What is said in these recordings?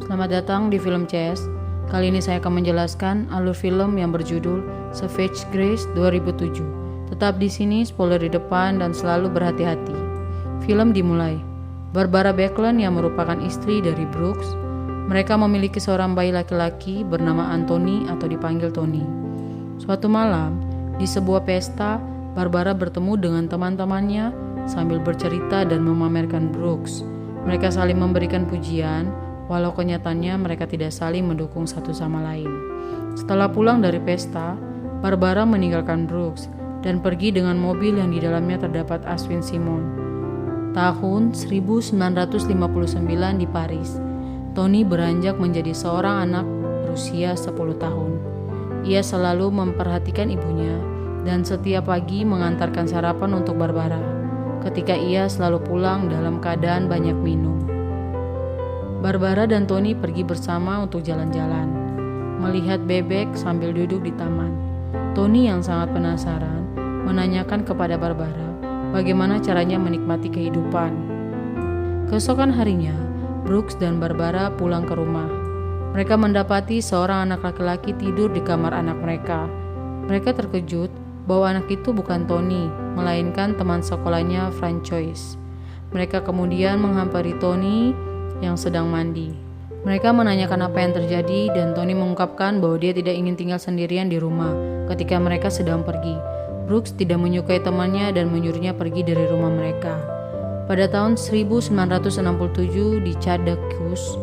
Selamat datang di Film CS. Kali ini saya akan menjelaskan alur film yang berjudul Savage Grace 2007. Tetap di sini, spoiler di depan dan selalu berhati-hati. Film dimulai. Barbara Backlund yang merupakan istri dari Brooks. Mereka memiliki seorang bayi laki-laki bernama Anthony atau dipanggil Tony. Suatu malam, di sebuah pesta, Barbara bertemu dengan teman-temannya sambil bercerita dan memamerkan Brooks. Mereka saling memberikan pujian, walau kenyataannya mereka tidak saling mendukung satu sama lain. Setelah pulang dari pesta, Barbara meninggalkan Brooks dan pergi dengan mobil yang di dalamnya terdapat Aswin Simon. Tahun 1959 di Paris, Tony beranjak menjadi seorang anak berusia 10 tahun. Ia selalu memperhatikan ibunya dan setiap pagi mengantarkan sarapan untuk Barbara. Ketika ia selalu pulang dalam keadaan banyak minum. Barbara dan Tony pergi bersama untuk jalan-jalan, melihat bebek sambil duduk di taman. Tony yang sangat penasaran menanyakan kepada Barbara bagaimana caranya menikmati kehidupan. Keesokan harinya, Brooks dan Barbara pulang ke rumah. Mereka mendapati seorang anak laki-laki tidur di kamar anak mereka. Mereka terkejut bahwa anak itu bukan Tony, melainkan teman sekolahnya Francois. Mereka kemudian menghampiri Tony yang sedang mandi. Mereka menanyakan apa yang terjadi dan Tony mengungkapkan bahwa dia tidak ingin tinggal sendirian di rumah ketika mereka sedang pergi. Brooks tidak menyukai temannya dan menyuruhnya pergi dari rumah mereka. Pada tahun 1967 di Cadacus,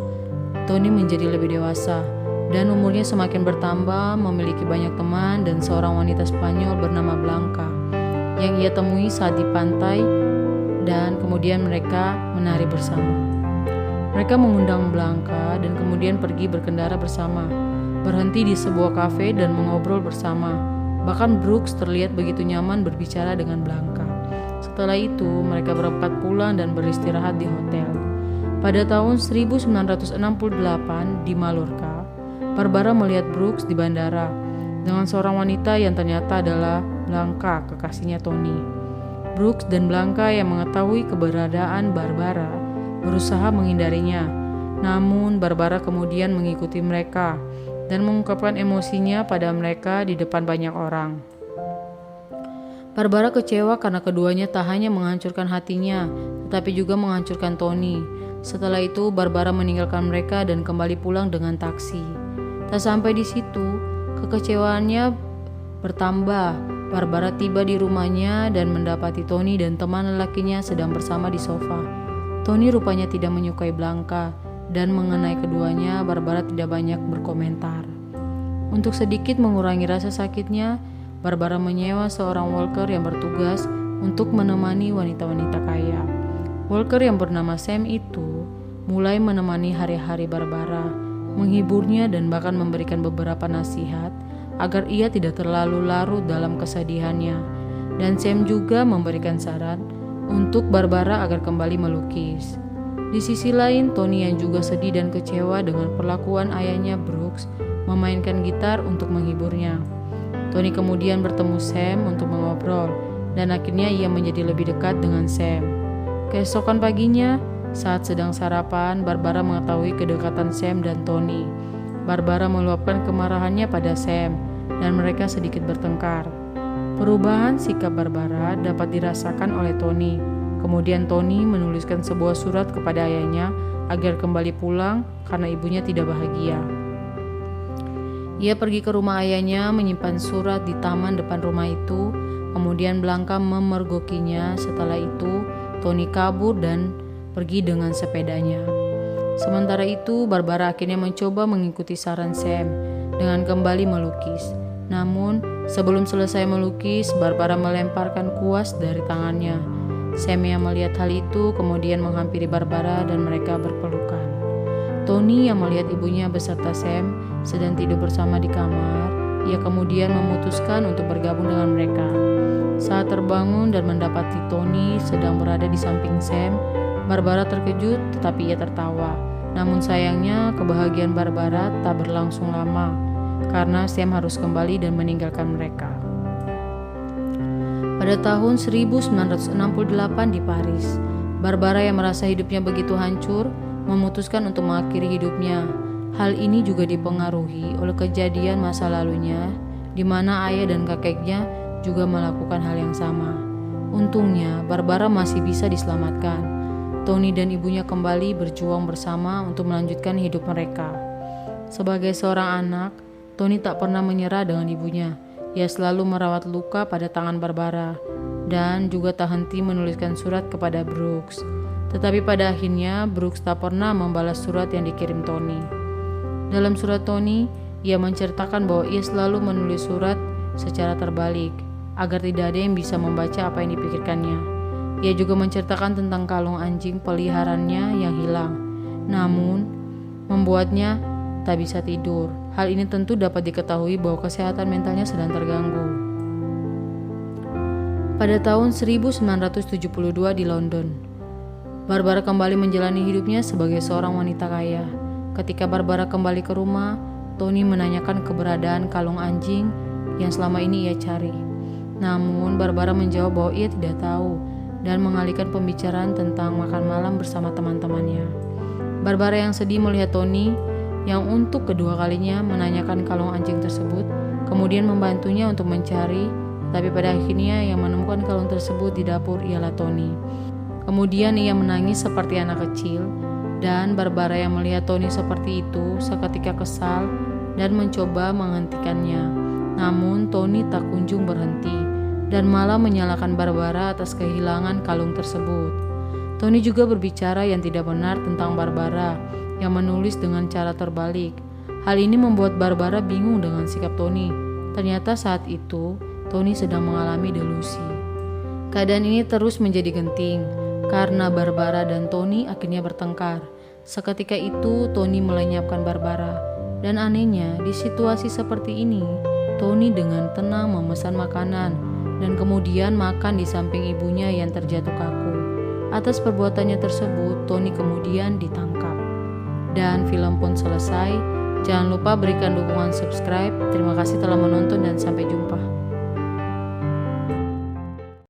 Tony menjadi lebih dewasa dan umurnya semakin bertambah, memiliki banyak teman dan seorang wanita Spanyol bernama Blanca yang ia temui saat di pantai dan kemudian mereka menari bersama. Mereka mengundang Blanca dan kemudian pergi berkendara bersama, berhenti di sebuah kafe dan mengobrol bersama. Bahkan Brooks terlihat begitu nyaman berbicara dengan Blanca. Setelah itu, mereka berempat pulang dan beristirahat di hotel. Pada tahun 1968 di Mallorca, Barbara melihat Brooks di bandara dengan seorang wanita yang ternyata adalah Blanca, kekasihnya Tony. Brooks dan Blanca yang mengetahui keberadaan Barbara berusaha menghindarinya, namun Barbara kemudian mengikuti mereka dan mengungkapkan emosinya pada mereka di depan banyak orang. Barbara kecewa karena keduanya tak hanya menghancurkan hatinya, tetapi juga menghancurkan Tony. Setelah itu, Barbara meninggalkan mereka dan kembali pulang dengan taksi. Tak sampai di situ, kekecewaannya bertambah. Barbara tiba di rumahnya dan mendapati Tony dan teman lelakinya sedang bersama di sofa. Tony rupanya tidak menyukai Blanca dan mengenai keduanya Barbara tidak banyak berkomentar. Untuk sedikit mengurangi rasa sakitnya, Barbara menyewa seorang walker yang bertugas untuk menemani wanita-wanita kaya. Walker yang bernama Sam itu mulai menemani hari-hari Barbara, menghiburnya dan bahkan memberikan beberapa nasihat agar ia tidak terlalu larut dalam kesedihannya. Dan Sam juga memberikan saran untuk Barbara agar kembali melukis. Di sisi lain, Tony yang juga sedih dan kecewa dengan perlakuan ayahnya Brooks memainkan gitar untuk menghiburnya. Tony kemudian bertemu Sam untuk mengobrol dan akhirnya ia menjadi lebih dekat dengan Sam. Keesokan paginya, saat sedang sarapan, Barbara mengetahui kedekatan Sam dan Tony. Barbara meluapkan kemarahannya pada Sam dan mereka sedikit bertengkar. Perubahan sikap Barbara dapat dirasakan oleh Tony. Kemudian Tony menuliskan sebuah surat kepada ayahnya agar kembali pulang karena ibunya tidak bahagia. Ia pergi ke rumah ayahnya menyimpan surat di taman depan rumah itu. Kemudian Blanca memergokinya. Setelah itu Tony kabur dan pergi dengan sepedanya. Sementara itu Barbara akhirnya mencoba mengikuti saran Sam dengan kembali melukis. Namun, sebelum selesai melukis, Barbara melemparkan kuas dari tangannya. Sam yang melihat hal itu kemudian menghampiri Barbara dan mereka berpelukan. Tony yang melihat ibunya beserta Sam sedang tidur bersama di kamar, ia kemudian memutuskan untuk bergabung dengan mereka. Saat terbangun dan mendapati Tony sedang berada di samping Sam, Barbara terkejut tetapi ia tertawa. Namun sayangnya kebahagiaan Barbara tak berlangsung lama, karena Sam harus kembali dan meninggalkan mereka. Pada tahun 1968 di Paris, Barbara yang merasa hidupnya begitu hancur memutuskan untuk mengakhiri hidupnya. Hal ini juga dipengaruhi oleh kejadian masa lalunya, di mana ayah dan kakeknya juga melakukan hal yang sama. Untungnya, Barbara masih bisa diselamatkan. Tony dan ibunya kembali berjuang bersama untuk melanjutkan hidup mereka. Sebagai seorang anak, Tony tak pernah menyerah dengan ibunya. Ia selalu merawat luka pada tangan Barbara dan juga tak henti menuliskan surat kepada Brooks. Tetapi pada akhirnya, Brooks tak pernah membalas surat yang dikirim Tony. Dalam surat Tony, ia menceritakan bahwa ia selalu menulis surat secara terbalik, agar tidak ada yang bisa membaca apa yang dipikirkannya. Ia juga menceritakan tentang kalung anjing peliharaannya yang hilang, namun membuatnya tak bisa tidur. Hal ini tentu dapat diketahui bahwa kesehatan mentalnya sedang terganggu. Pada tahun 1972 di London, Barbara kembali menjalani hidupnya sebagai seorang wanita kaya. Ketika Barbara kembali ke rumah, Tony menanyakan keberadaan kalung anjing yang selama ini ia cari. Namun Barbara menjawab bahwa ia tidak tahu dan mengalihkan pembicaraan tentang makan malam bersama teman-temannya. Barbara yang sedih melihat Tony yang untuk kedua kalinya menanyakan kalung anjing tersebut, kemudian membantunya untuk mencari, tapi pada akhirnya yang menemukan kalung tersebut di dapur ialah Tony. Kemudian ia menangis seperti anak kecil, dan Barbara yang melihat Tony seperti itu seketika kesal dan mencoba menghentikannya. Namun Tony tak kunjung berhenti dan malah menyalahkan Barbara atas kehilangan kalung tersebut. Tony juga berbicara yang tidak benar tentang Barbara yang menulis dengan cara terbalik. Hal ini membuat Barbara bingung dengan sikap Tony. Ternyata saat itu Tony sedang mengalami delusi. Keadaan ini terus menjadi genting karena Barbara dan Tony akhirnya bertengkar. Seketika itu Tony melenyapkan Barbara, dan anehnya di situasi seperti ini Tony dengan tenang memesan makanan dan kemudian makan di samping ibunya yang terjatuh kaku. Atas perbuatannya tersebut Tony kemudian ditangkap. Dan film pun selesai. Jangan lupa berikan dukungan subscribe. Terima kasih telah menonton dan sampai jumpa.